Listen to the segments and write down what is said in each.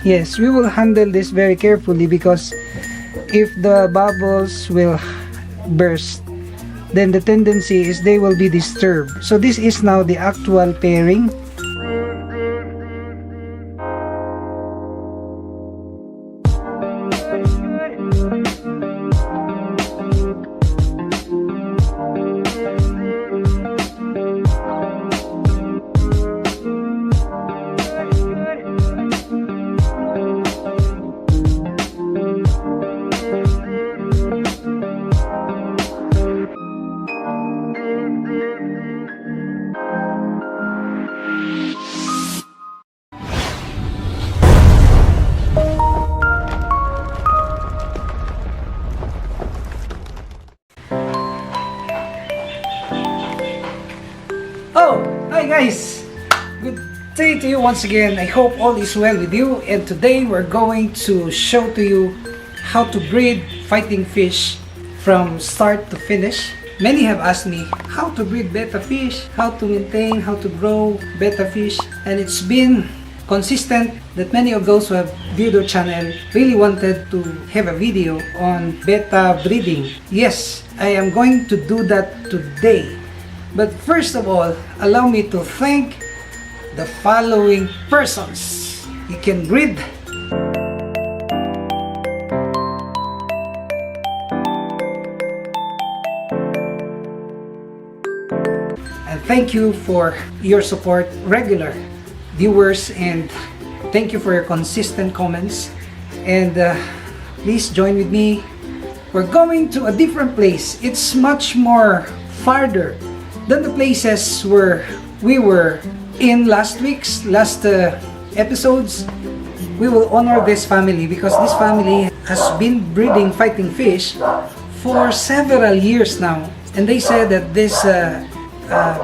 Yes, we will handle this very carefully because if the bubbles will burst, then the tendency is they will be disturbed. So this is now the actual pairing. Oh, hi guys! Good day to you once again. I hope all is well with you, and today we're going to show to you how to breed fighting fish from start to finish. Many have asked me how to breed betta fish, how to maintain, how to grow betta fish, and it's been consistent that many of those who have viewed our channel really wanted to have a video on betta breeding. Yes, I am going to do that today. But first of all, allow me to thank the following persons. You can breed. And thank you for your support, regular viewers, and thank you for your consistent comments. And please join with me. We're going to a different place. It's much more farther than the places where we were in last episodes. We will honor this family because this family has been breeding fighting fish for several years now, and they said that this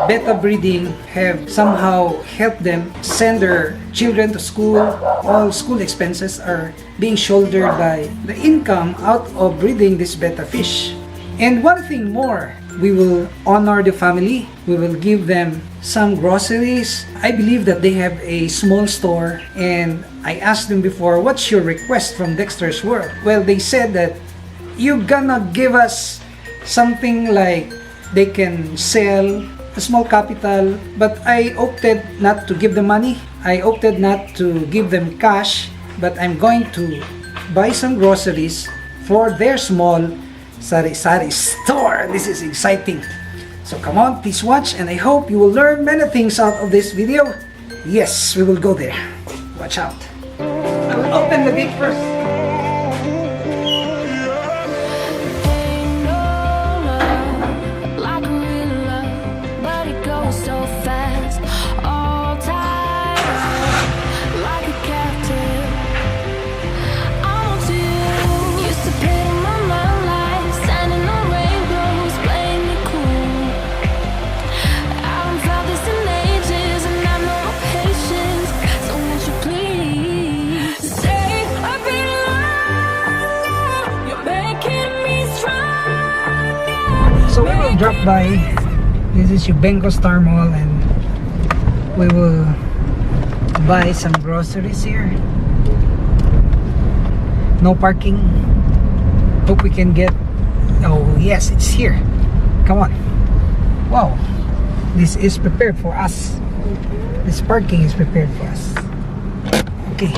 betta breeding have somehow helped them send their children to school. All school expenses are being shouldered by the income out of breeding this betta fish. And one thing more, we will honor the family. We will give them some groceries. I believe that they have a small store, and I asked them before, what's your request from Dexter's World? Well, they said that you're gonna give us something like they can sell a small capital, but I opted not to give them money. I opted not to give them cash, but I'm going to buy some groceries for their small sari-sari store. This is exciting. So come on, please watch, and I hope you will learn many things out of this video. Yes, we will go there. Watch out. I will open the gate first. So we will drop by. This is Benko Star Mall, and we will buy some groceries here. No parking. Hope we can get. Oh yes, it's here. Come on. Wow, this is prepared for us. This parking is prepared for us. Okay.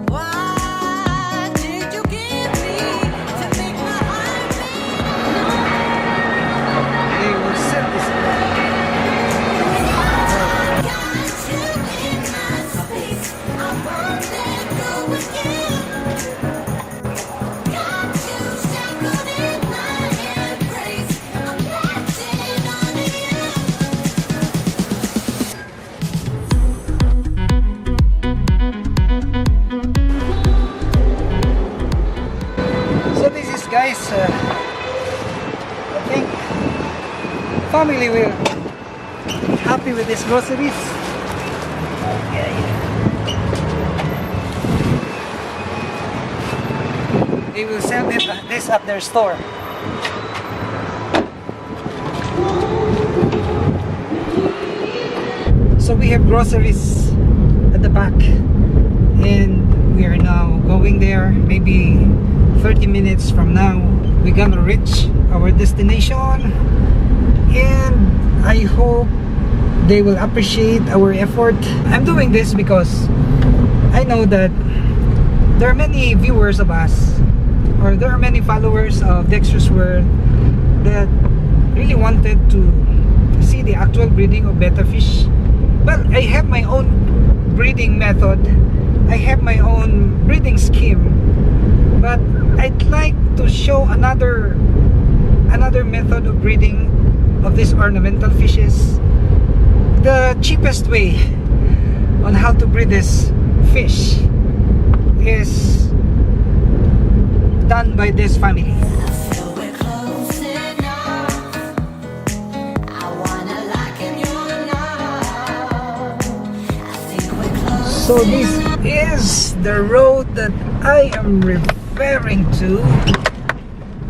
Why did you give guys. I think family will be happy with these groceries. They will sell this at their store. So we have groceries at the back, and we are now going there. Maybe 30 minutes from now we're gonna reach our destination, and I hope they will appreciate our effort. I'm doing this because I know that there are many viewers of us, or there are many followers of Dexter's World that really wanted to see the actual breeding of betta fish. Well, I have my own breeding method, I have my own breeding scheme, but I'd like to show another method of breeding of these ornamental fishes. The cheapest way on how to breed this fish is done by this family. So this is the road that I am referring to.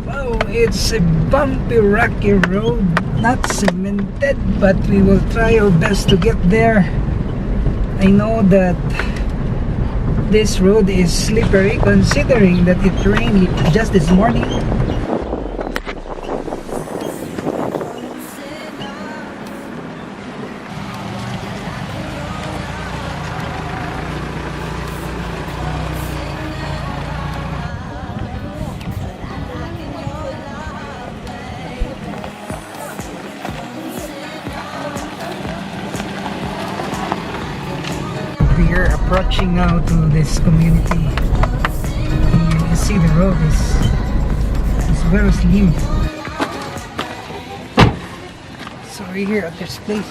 Wow, it's a bumpy, rocky road, not cemented, but we will try our best to get there. I know that this road is slippery considering that it rained just this morning. We are approaching now to this community. You can see the road is very slim. So we're here at this place.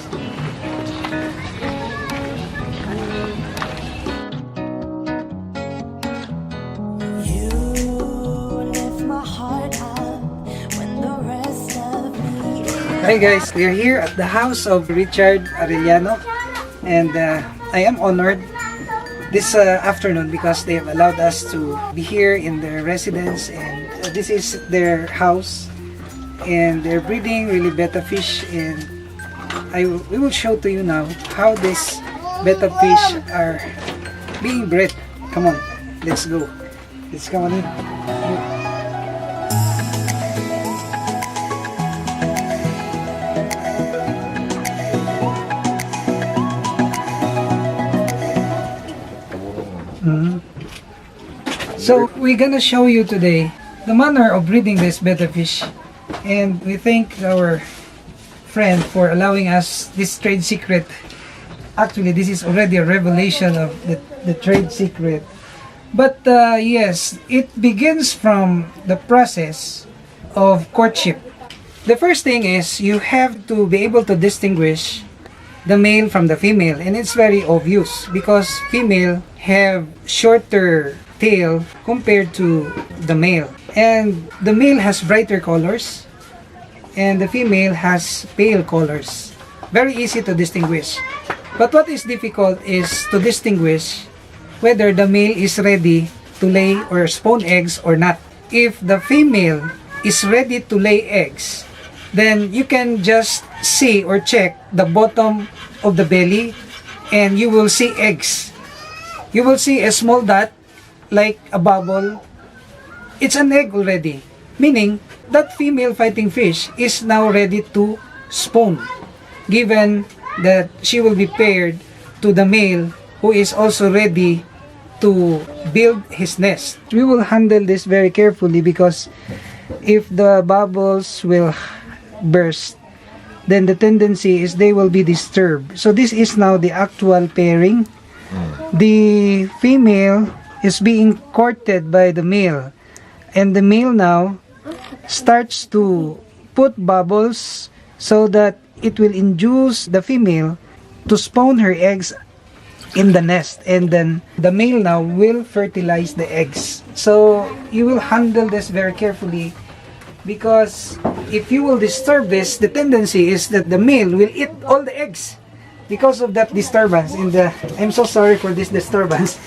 Hi guys, we are here at the house of Richard Arellano, and I am honored this afternoon because they have allowed us to be here in their residence, and this is their house, and they're breeding really betta fish, and we will show to you now how these betta fish are being bred. Come on, let's go. Let's come on in. So we're gonna show you today the manner of breeding this betta fish, and we thank our friend for allowing us this trade secret. Actually, this is already a revelation of the trade secret, but yes, it begins from the process of courtship. The first thing is you have to be able to distinguish the male from the female, and it's very obvious because female have shorter tail compared to the male, and the male has brighter colors and the female has pale colors. Very easy to distinguish, but what is difficult is to distinguish whether the male is ready to lay or spawn eggs or not. If the female is ready to lay eggs, then you can just see or check the bottom of the belly and you will see eggs. You will see a small dot like a bubble. It's an egg already, meaning that female fighting fish is now ready to spawn, given that she will be paired to the male who is also ready to build his nest. We will handle this very carefully because if the bubbles will burst, then the tendency is they will be disturbed. So this is now the actual pairing. The female is being courted by the male, and the male now starts to put bubbles so that it will induce the female to spawn her eggs in the nest, and then the male now will fertilize the eggs. So you will handle this very carefully, because if you will disturb this, the tendency is that the male will eat all the eggs because of that disturbance in the... I'm so sorry for this disturbance.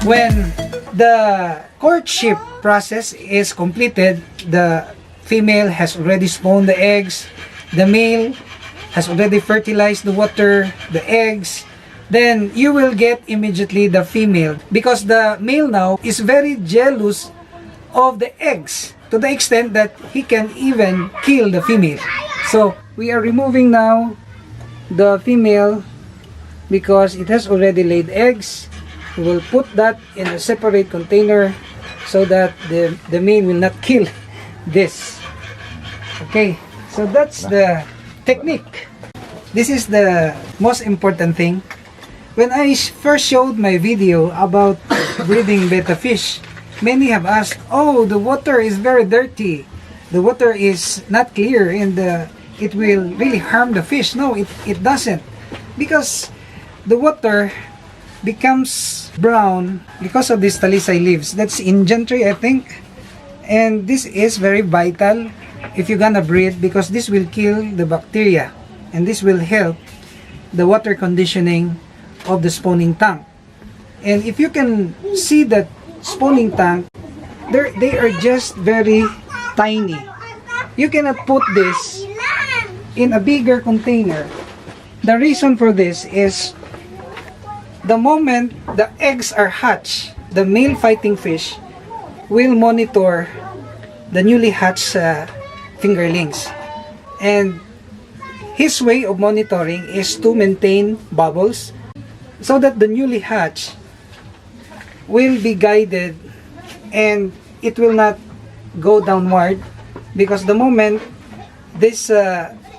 When the courtship process is completed, the female has already spawned the eggs, the male has already fertilized the water, the eggs, then you will get immediately the female, because the male now is very jealous of the eggs to the extent that he can even kill the female. So we are removing now the female because it has already laid eggs. We will put that in a separate container so that the male will not kill this. Okay, so that's the technique. This is the most important thing. When I first showed my video about breeding betta fish, many have asked, oh, the water is very dirty, the water is not clear, and it will really harm the fish. No, it doesn't, because the water becomes brown because of these talisay leaves. That's in gentry, I think, and this is very vital if you're gonna breed, because this will kill the bacteria and this will help the water conditioning of the spawning tank. And if you can see that spawning tank, they are just very tiny. You cannot put this in a bigger container. The reason for this is the moment the eggs are hatched, the male fighting fish will monitor the newly hatched fingerlings. And his way of monitoring is to maintain bubbles so that the newly hatched will be guided and it will not go downward, because the moment this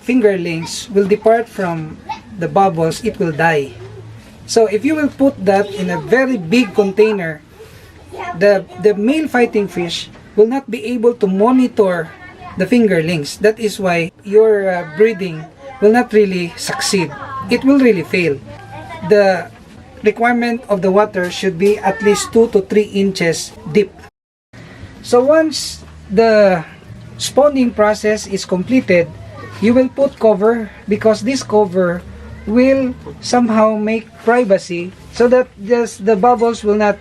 fingerlings will depart from the bubbles, it will die. So if you will put that in a very big container, the male fighting fish will not be able to monitor the fingerlings. That is why your breeding will not really succeed. It will really fail. The requirement of the water should be at least 2 to 3 inches deep. So once the spawning process is completed, you will put cover, because this cover will somehow make privacy so that the bubbles will not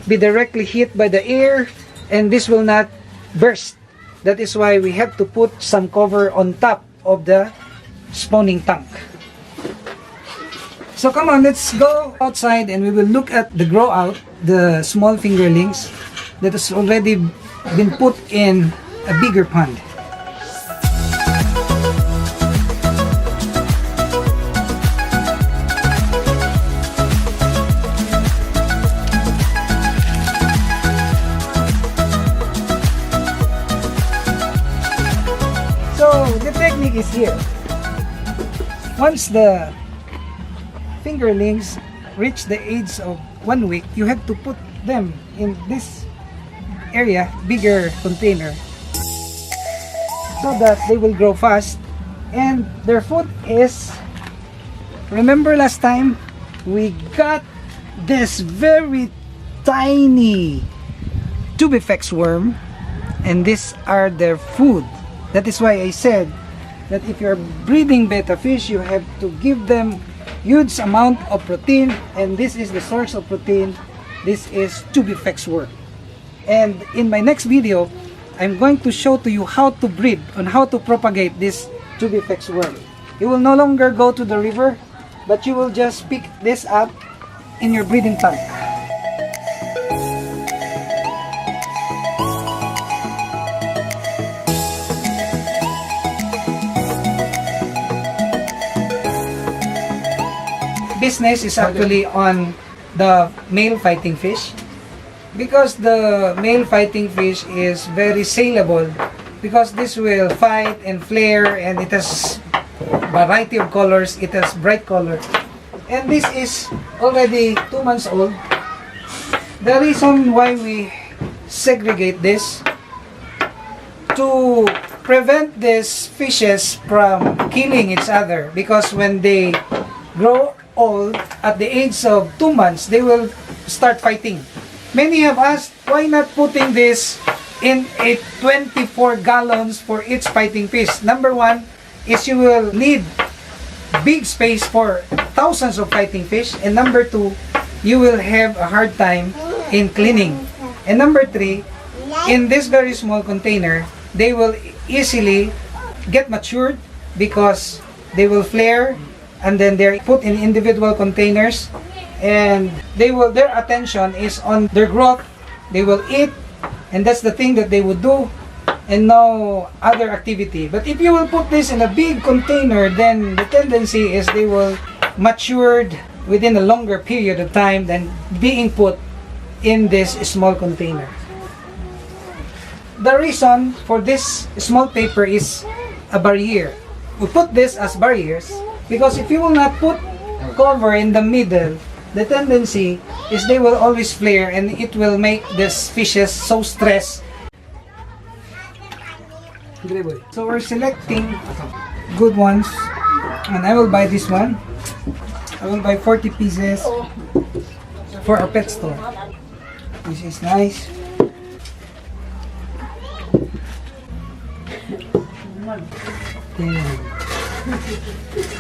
be directly hit by the air and this will not burst. That is why we have to put some cover on top of the spawning tank. So come on, let's go outside and we will look at the grow out, the small fingerlings that has already been put in a bigger pond. So the technique is here. Once the fingerlings reach the age of 1 week, you have to put them in this area, bigger container, so that they will grow fast. And their food is, remember last time we got this very tiny tubifex worm, and these are their food. That is why I said that if you're breeding betta fish, you have to give them huge amount of protein, and this is the source of protein. This is tubifex worm. And in my next video, I'm going to show to you how to breed, on how to propagate this tubifex worm. You will no longer go to the river, but you will just pick this up in your breeding tank. Business is actually on the male fighting fish, because the male fighting fish is very saleable, because this will fight and flare, and it has variety of colors, it has bright color, And this is already 2 months old. The reason why we segregate this, to prevent these fishes from killing each other, because when they grow old at the age of 2 months, they will start fighting. Many have asked, why not putting this in a 24 gallons for each fighting fish? Number one is you will need big space for thousands of fighting fish, and number two, you will have a hard time in cleaning. And number three, in this very small container, they will easily get matured because they will flare, and then they're put in individual containers, and their attention is on their growth. They will eat, and that's the thing that they would do, and no other activity. But if you will put this in a big container, then the tendency is they will matured within a longer period of time than being put in this small container. The reason for this small paper is a barrier. We put this as barriers because if you will not put cover in the middle, the tendency is they will always flare, and it will make these fishes so stressed. So we're selecting good ones, and I will buy this one. I will buy 40 pieces for our pet store. This is nice.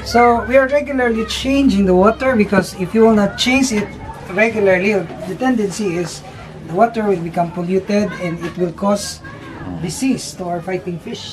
So we are regularly changing the water, because if you will not change it regularly, the tendency is the water will become polluted and it will cause disease to our fighting fish.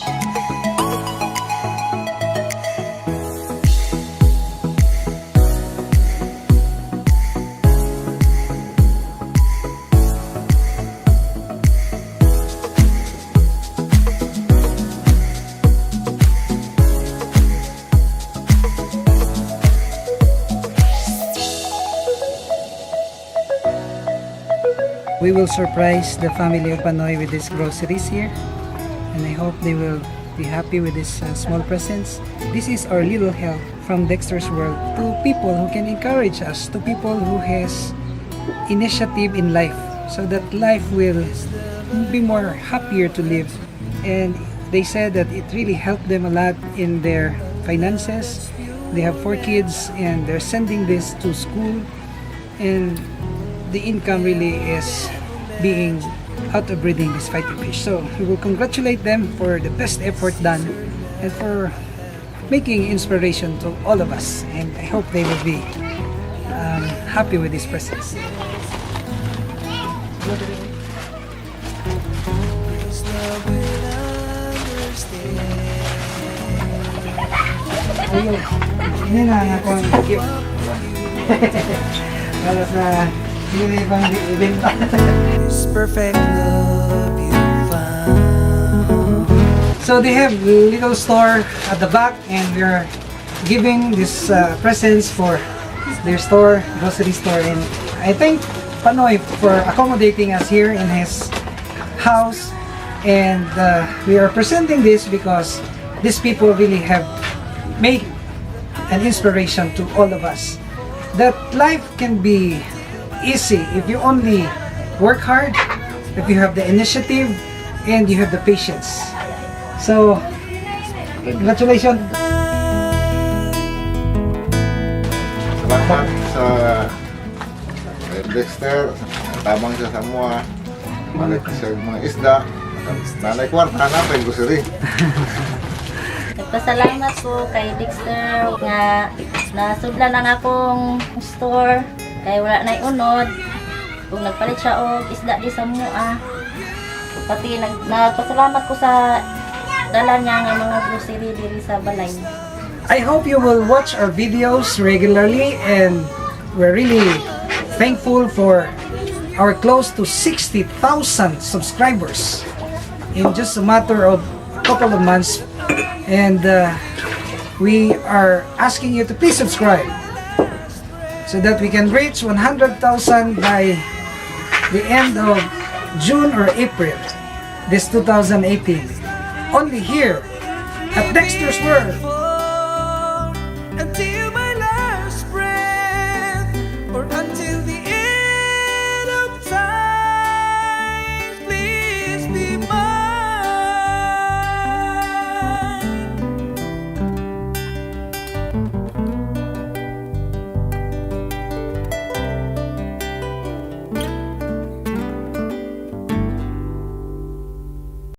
We will surprise the family of Panoy with these groceries here, and I hope they will be happy with this small presents. This is our little help from Dexter's World to people who can encourage us, to people who has initiative in life, so that life will be more happier to live. And they said that it really helped them a lot in their finances. They have 4 kids and they're sending this to school, and the income really is being out of breeding this fighting fish. So we will congratulate them for the best effort done and for making inspiration to all of us, and I hope they will be happy with these presents. Ayun, hindi na ako ang gift. Alas na hindi ibang ibenta. This perfect love you found. So they have little store at the back, and we are giving this presents for their store, grocery store. And I thank Panoy for accommodating us here in his house, and we are presenting this because these people really have made an inspiration to all of us, that life can be easy if you only work hard, if you have the initiative and you have the patience. So congratulations. Salamat sa Dexter, tabang siya sa mua, balik sa mga isda, nanay kwarta na pa yung grocery. Nagpasalamat po kay Dexter nga nasudlan ang akong store kay wala na unod, kung nagpalit siya og isda di sa mua. Pati nagpasalamat ko sa dala niya nga mga grocery diri sa balay. I hope you will watch our videos regularly, and we're really thankful for our close to 60,000 subscribers in just a matter of a couple of months. And we are asking you to please subscribe so that we can reach 100,000 by the end of June or April this 2018, only here at Dexter's World.